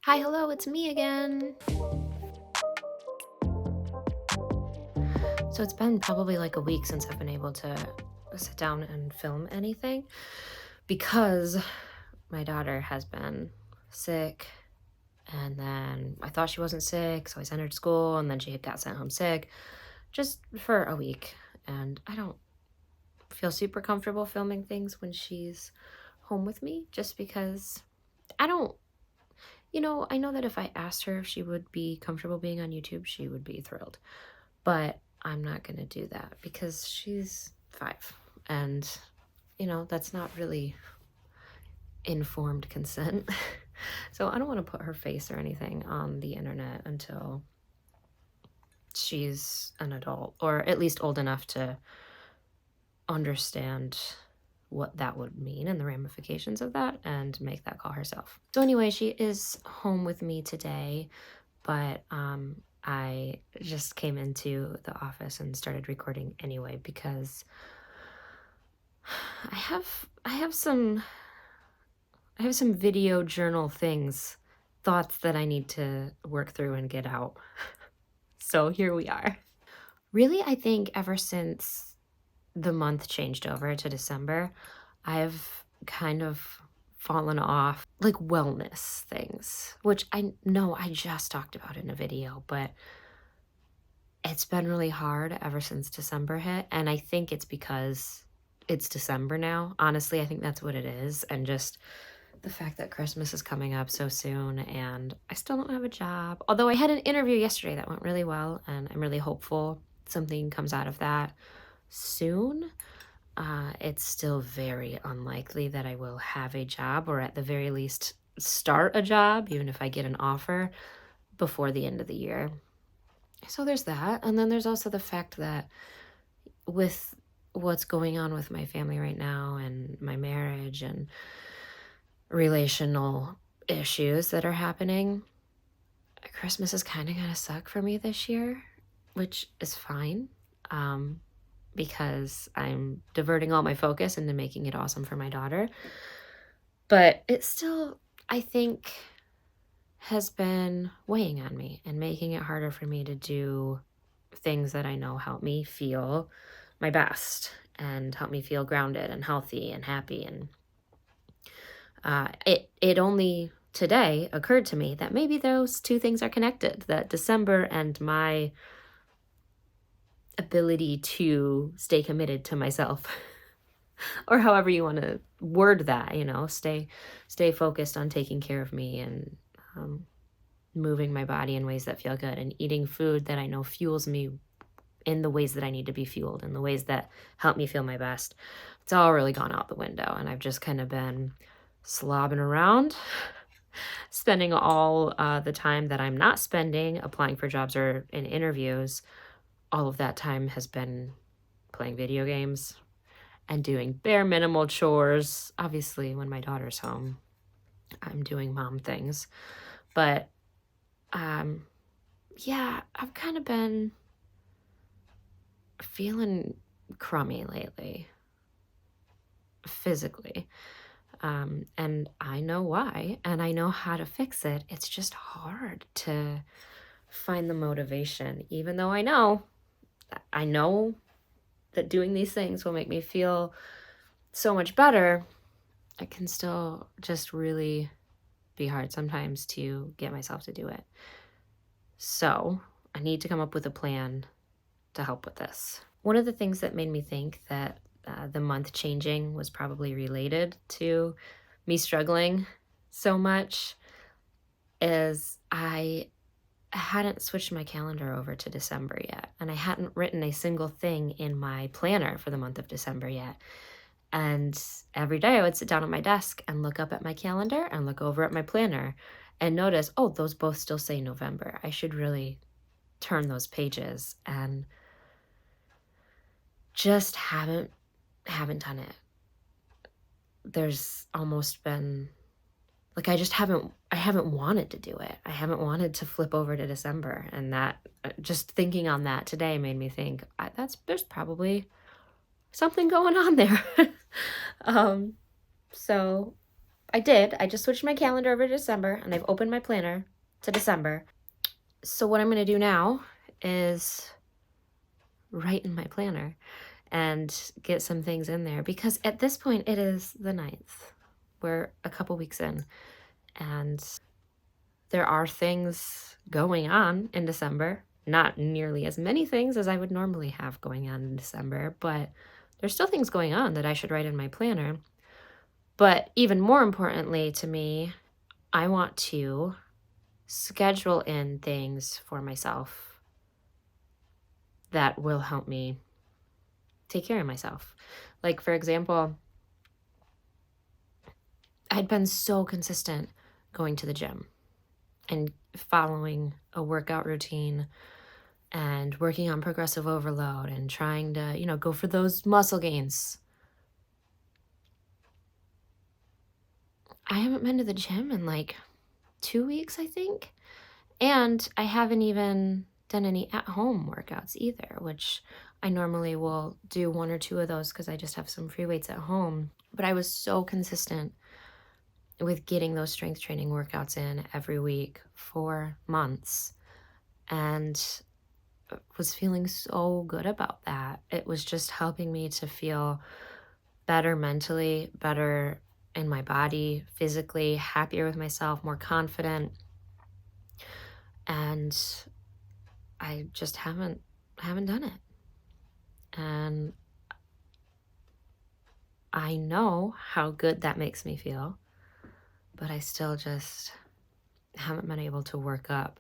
Hi, hello, it's me again. So it's been probably like a week since I've been able to sit down and film anything because my daughter has been sick. And then I thought she wasn't sick, so I sent her to school, and then she got sent home sick just for a week. And I don't feel super comfortable filming things when she's home with me just because I don't, I know that if I asked her if she would be comfortable being on YouTube, she would be thrilled. But I'm not going to do that because she's 5 and that's not really informed consent. So I don't want to put her face or anything on the internet until she's an adult or at least old enough to understand what that would mean and the ramifications of that and make that call herself. So anyway, she is home with me today, but I just came into the office and started recording anyway because I have some video journal things, thoughts that I need to work through and get out. So here we are. Really, I think ever since the month changed over to December, I've kind of fallen off like wellness things, which I know I just talked about in a video, but it's been really hard ever since December hit. And I think it's because it's December now. Honestly, I think that's what it is. And just the fact that Christmas is coming up so soon and I still don't have a job. Although I had an interview yesterday that went really well, and I'm really hopeful something comes out of that soon. It's still very unlikely that I will have a job, or at the very least start a job, even if I get an offer before the end of the year. So there's that. And then there's also the fact that with what's going on with my family right now and my marriage and relational issues that are happening, Christmas is kind of going to suck for me this year, which is fine. Because I'm diverting all my focus into making it awesome for my daughter. But it still, I think, has been weighing on me and making it harder for me to do things that I know help me feel my best and help me feel grounded and healthy and happy. And it only today occurred to me that maybe those two things are connected, that December and my ability to stay committed to myself or however you want to word that, stay focused on taking care of me and moving my body in ways that feel good and eating food that I know fuels me in the ways that I need to be fueled, in the ways that help me feel my best. It's all really gone out the window, and I've just kind of been slobbing around, spending all the time that I'm not spending applying for jobs or in interviews. All of that time has been playing video games and doing bare minimal chores. Obviously, when my daughter's home, I'm doing mom things. But yeah, I've kind of been feeling crummy lately, physically. And I know why, and I know how to fix it. It's just hard to find the motivation, even though I know that doing these things will make me feel so much better. It can still just really be hard sometimes to get myself to do it. So I need to come up with a plan to help with this. One of the things that made me think that the month changing was probably related to me struggling so much is I hadn't switched my calendar over to December yet, and I hadn't written a single thing in my planner for the month of December yet. And every day I would sit down at my desk and look up at my calendar and look over at my planner and notice, oh, those both still say November. I should really turn those pages, and just haven't done it. There's almost been like I haven't wanted to do it. I haven't wanted to flip over to December, and that just thinking on that today made me think there's probably something going on there. So I did. I just switched my calendar over to December, and I've opened my planner to December. So what I'm going to do now is write in my planner and get some things in there, because at this point it is the 9th. We're a couple weeks in, and there are things going on in December. Not nearly as many things as I would normally have going on in December, but there's still things going on that I should write in my planner. But even more importantly to me, I want to schedule in things for myself that will help me take care of myself. Like, for example, I'd been so consistent going to the gym and following a workout routine and working on progressive overload and trying to, go for those muscle gains. I haven't been to the gym in like 2 weeks, I think. And I haven't even done any at-home workouts either, which I normally will do 1 or 2 of those because I just have some free weights at home. But I was so consistent with getting those strength training workouts in every week for months, and was feeling so good about that. It was just helping me to feel better mentally, better in my body, physically, happier with myself, more confident. And I just haven't done it. And I know how good that makes me feel, but I still just haven't been able to work up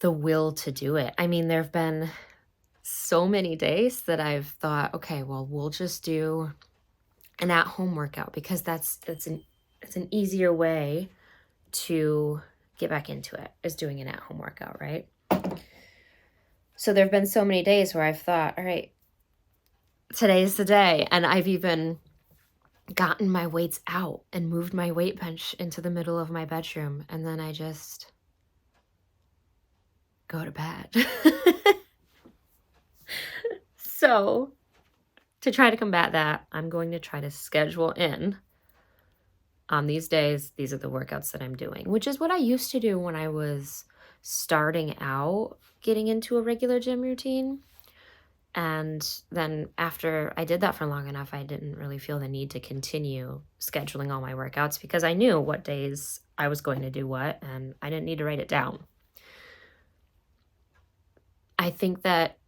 the will to do it. I mean, there have been so many days that I've thought, okay, well, we'll just do an at-home workout because that's an easier way to get back into it, is doing an at-home workout, right? So there have been so many days where I've thought, all right, today's the day. And I've even gotten my weights out and moved my weight bench into the middle of my bedroom. And then I just go to bed. So to try to combat that, I'm going to try to schedule in on these days. These are the workouts that I'm doing, which is what I used to do when I was starting out getting into a regular gym routine. And then after I did that for long enough, I didn't really feel the need to continue scheduling all my workouts because I knew what days I was going to do what, and I didn't need to write it down. I think that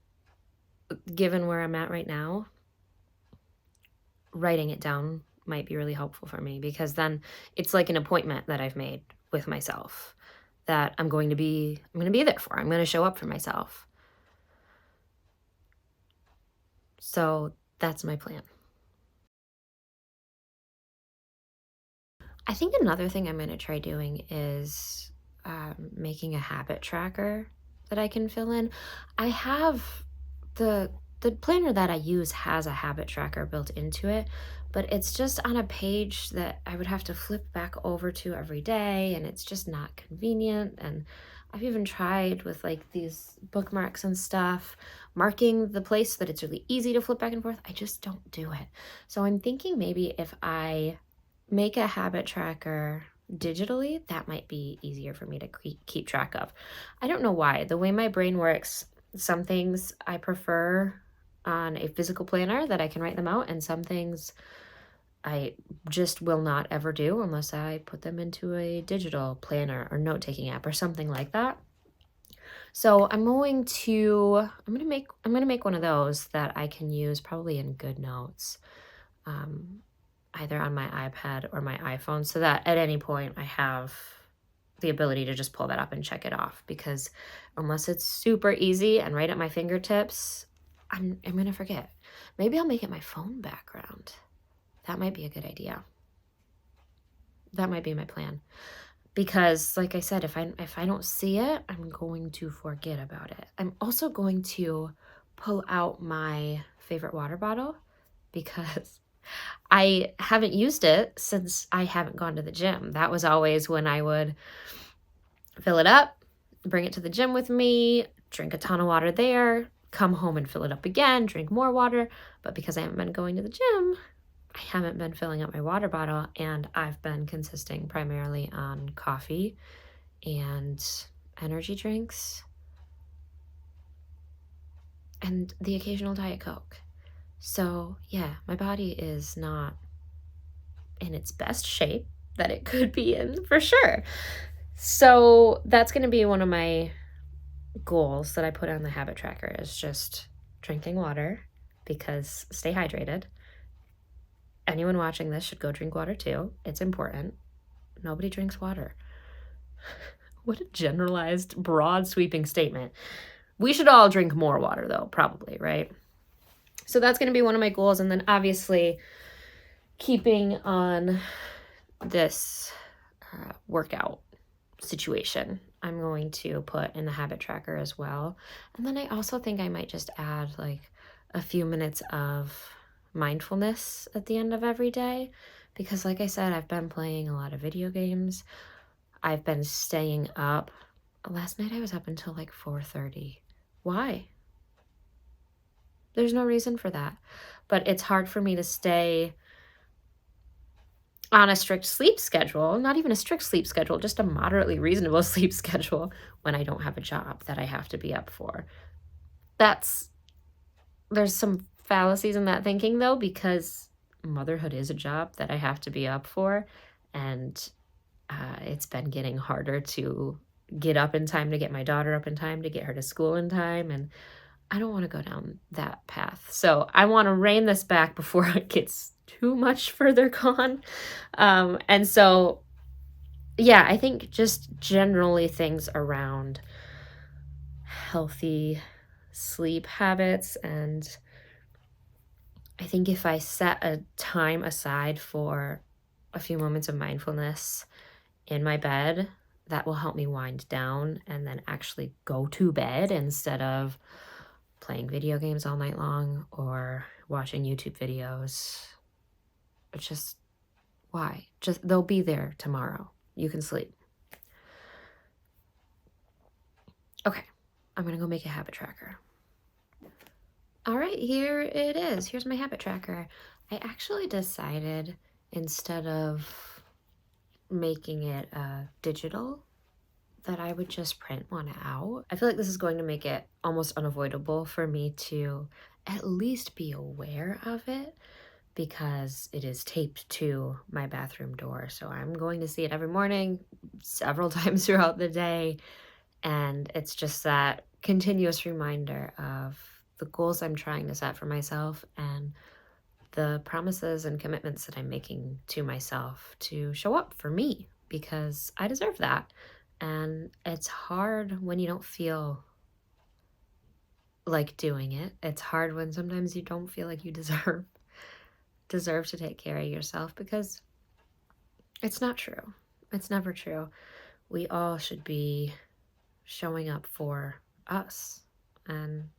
given where I'm at right now, writing it down might be really helpful for me, because then it's like an appointment that I've made with myself that I'm going to be there for. I'm going to show up for myself. So that's my plan. I think another thing I'm going to try doing is making a habit tracker that I can fill in. I have the planner that I use has a habit tracker built into it, but it's just on a page that I would have to flip back over to every day, and it's just not convenient. And I've even tried with like these bookmarks and stuff, marking the place so that it's really easy to flip back and forth. I just don't do it. So I'm thinking maybe if I make a habit tracker digitally, that might be easier for me to keep track of. I don't know why. The way my brain works, some things I prefer on a physical planner that I can write them out, and some things I just will not ever do unless I put them into a digital planner or note-taking app or something like that. So I'm going to make one of those that I can use probably in GoodNotes, either on my iPad or my iPhone, so that at any point I have the ability to just pull that up and check it off. Because unless it's super easy and right at my fingertips, I'm going to forget. Maybe I'll make it my phone background. That might be a good idea. That might be my plan. Because like I said, if I don't see it, I'm going to forget about it. I'm also going to pull out my favorite water bottle because I haven't used it since I haven't gone to the gym. That was always when I would fill it up, bring it to the gym with me, drink a ton of water there, come home and fill it up again, drink more water. But because I haven't been going to the gym, I haven't been filling up my water bottle, and I've been consisting primarily on coffee and energy drinks and the occasional Diet Coke. So, yeah, my body is not in its best shape that it could be in for sure. So, that's going to be one of my goals that I put on the habit tracker is just drinking water, because stay hydrated. Anyone watching this should go drink water too. It's important. Nobody drinks water. What a generalized, broad, sweeping statement. We should all drink more water though, probably, right? So that's going to be one of my goals. And then obviously keeping on this workout situation, I'm going to put in the habit tracker as well. And then I also think I might just add like a few minutes of mindfulness at the end of every day, because like I said, I've been playing a lot of video games. I've been staying up. Last night I was up until like 4:30. Why? There's no reason for that. But it's hard for me to stay on a strict sleep schedule, not even a strict sleep schedule, just a moderately reasonable sleep schedule when I don't have a job that I have to be up for. There's some fallacies in that thinking though, because motherhood is a job that I have to be up for, and it's been getting harder to get up in time to get my daughter up in time to get her to school in time, and I don't want to go down that path. So I want to rein this back before it gets too much further gone. And so, yeah, I think just generally things around healthy sleep habits. And I think if I set a time aside for a few moments of mindfulness in my bed, that will help me wind down and then actually go to bed instead of playing video games all night long or watching YouTube videos. It's just, why? Just, they'll be there tomorrow. You can sleep. Okay, I'm gonna go make a habit tracker. All right, here it is. Here's my habit tracker. I actually decided, instead of making it digital, that I would just print one out. I feel like this is going to make it almost unavoidable for me to at least be aware of it, because it is taped to my bathroom door. So I'm going to see it every morning, several times throughout the day. And it's just that continuous reminder of the goals I'm trying to set for myself and the promises and commitments that I'm making to myself to show up for me, because I deserve that. And it's hard when you don't feel like doing it. It's hard when sometimes you don't feel like you deserve to take care of yourself, because it's not true. It's never true. We all should be showing up for us. And,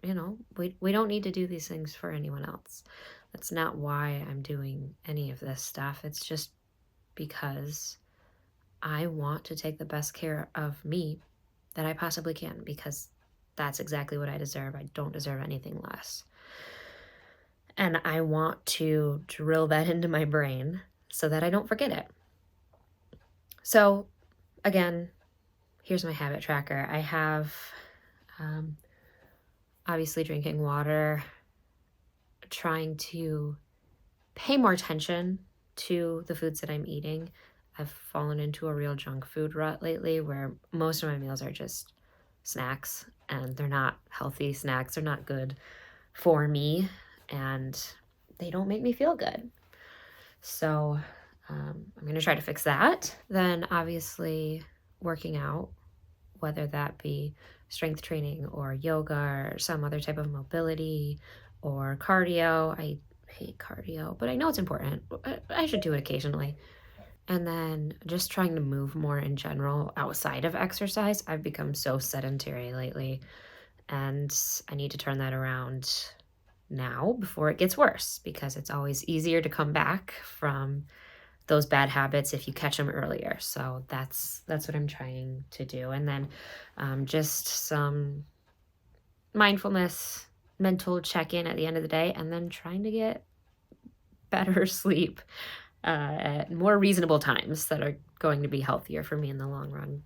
you know, we don't need to do these things for anyone else. That's not why I'm doing any of this stuff. It's just because I want to take the best care of me that I possibly can, because that's exactly what I deserve. I don't deserve anything less. And I want to drill that into my brain so that I don't forget it. So, again, here's my habit tracker. I have obviously drinking water, trying to pay more attention to the foods that I'm eating. I've fallen into a real junk food rut lately where most of my meals are just snacks, and they're not healthy snacks. They're not good for me, and they don't make me feel good. So I'm going to try to fix that. Then obviously working out, whether that be strength training or yoga or some other type of mobility or cardio. I hate cardio, but I know it's important. I should do it occasionally. And then just trying to move more in general outside of exercise. I've become so sedentary lately, and I need to turn that around now before it gets worse, because it's always easier to come back from those bad habits if you catch them earlier. So that's what I'm trying to do. And then just some mindfulness, mental check-in at the end of the day, and then trying to get better sleep at more reasonable times that are going to be healthier for me in the long run.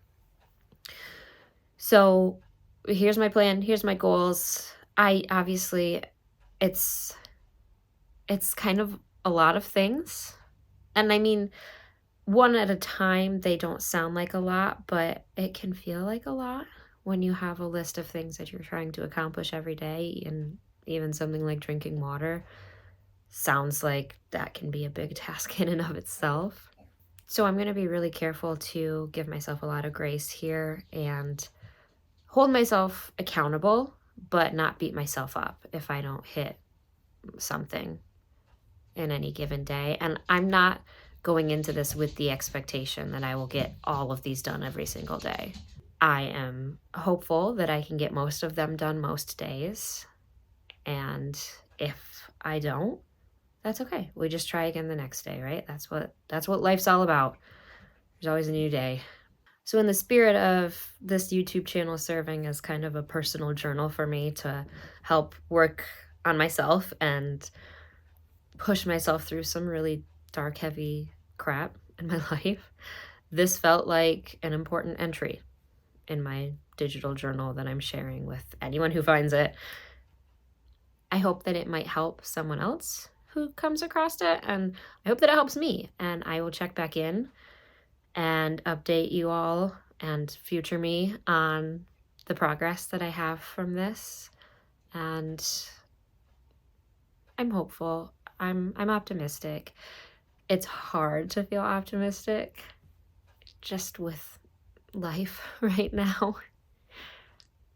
So here's my plan. Here's my goals. I obviously, it's kind of a lot of things. And I mean, one at a time, they don't sound like a lot, but it can feel like a lot when you have a list of things that you're trying to accomplish every day. And even something like drinking water sounds like that can be a big task in and of itself. So I'm going to be really careful to give myself a lot of grace here and hold myself accountable, but not beat myself up if I don't hit something in any given day. And I'm not going into this with the expectation that I will get all of these done every single day. I am hopeful that I can get most of them done most days. And if I don't, that's okay. We just try again the next day, right? That's what life's all about. There's always a new day. So in the spirit of this YouTube channel serving as kind of a personal journal for me to help work on myself and push myself through some really dark, heavy crap in my life, this felt like an important entry in my digital journal that I'm sharing with anyone who finds it. I hope that it might help someone else who comes across it, and I hope that it helps me, and I will check back in and update you all and future me on the progress that I have from this. And I'm hopeful. I'm optimistic. It's hard to feel optimistic just with life right now.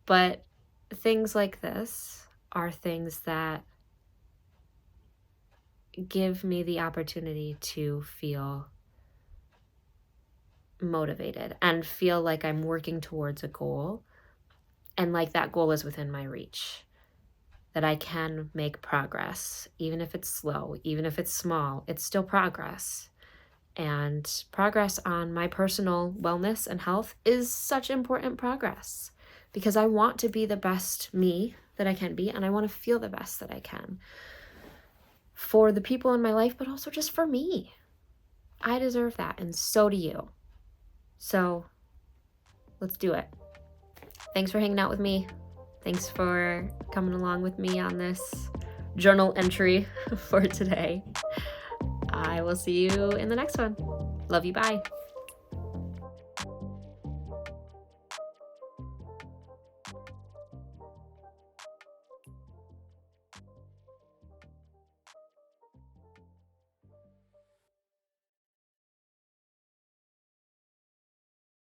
But things like this are things that give me the opportunity to feel motivated and feel like I'm working towards a goal and like that goal is within my reach, that I can make progress, even if it's slow, even if it's small, it's still progress. And progress on my personal wellness and health is such important progress because I want to be the best me that I can be, and I want to feel the best that I can for the people in my life, but also just for me. I deserve that, and so do you. So let's do it. Thanks for hanging out with me. Thanks for coming along with me on this journal entry for today. I will see you in the next one. Love you. Bye.